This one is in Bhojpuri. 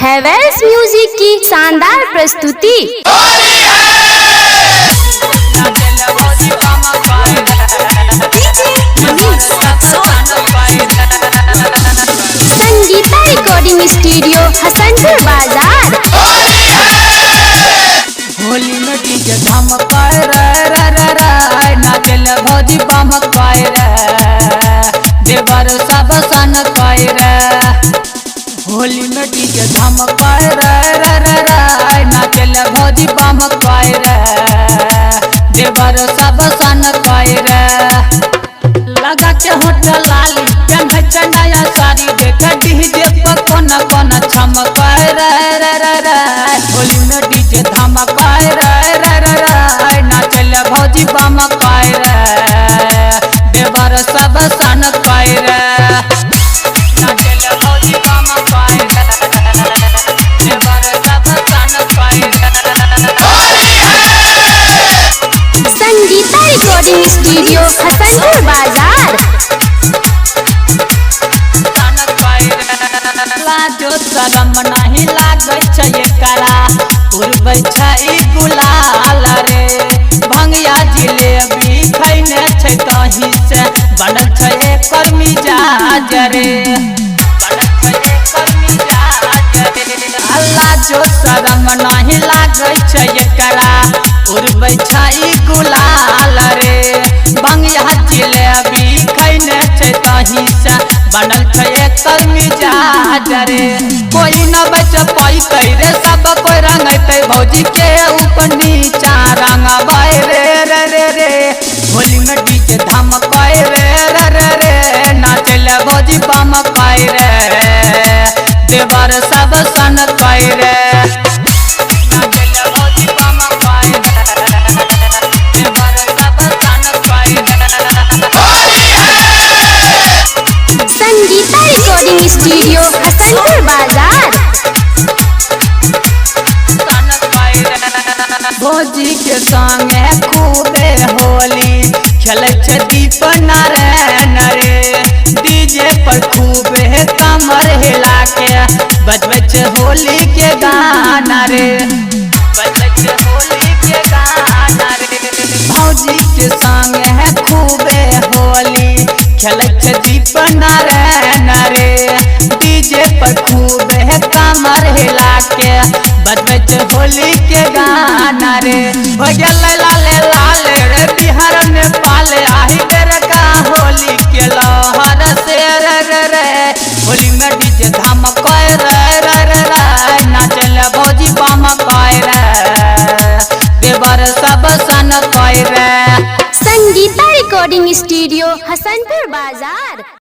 हैवेल्स म्यूजिक की शानदार प्रस्तुति। संगीता रिकॉर्डिंग स्टूडियो हसनपुर बाजार। होली में डीजे धमकाए रे नाचल भौजी बमकाए रे देवर सब सन काए रे। होली में डीजे धमकाए रे नाचल भौजी बमकाए रे देवर सब सन काए रे। लगा के होटल लाली पेन चंडाया सारी देख डीजे पर कोन कोन छमकाए रे। होली में डीजे धमकाए रे नाचल भौजी बमकाए रे देवर सब सन काए रे। नाचल भौजी बमकाए रे देवर सब सन काए रे। संगीता रिकॉर्डिंग स्टूडियो हसनपुर बाजार। लाजो शरम नहीं लागे छै एकरा उड़बै छै गुलाल रे। भंगिया जिलेबी खैने छै कहीं से बनल छै एकर मिजाज रे। लाजो शरम नहीं लागे छै एकरा उड़बै छै गुलाल रे। भंगिया जिलेबी खैने छै कहीं से बनल छै एकर मिजाज रे। कोई न बच पैतै रे सब कोई रंगतै भौजी के ऊपर नीचा रंगबै रे। होली में डीजे धमकाए रे नाचल भौजी बमकाए रे देवर सब सन काए रे। नाचल भौजी बमकाए रे देवर सब सन काए रे। संगीता रिकॉर्डिंग स्टूडियो हसनपुर बाजार। भौजी के संगे खूबे होली खेलै छै दीप नारायण रे। डीजे पर खूबे कमर हिला के बजबै छै होली के गाना रे। बजबै छै होली के गाना रे। भौजी के संगे खूबे होली खेलै छै दीप नारायण रे। डीजे पर खूबे कमर हिला के बजबै छै होली के गाना रे। हो गेलै लाले लाले रे बिहार नेपाल आही बेर का होली के लहर से रे। होली में डीजे धमकाए रे नाचल भौजी बमकाए रे देवर सब सन काए रे। संगीता रिकॉर्डिंग स्टूडियो हसनपुर बाजार।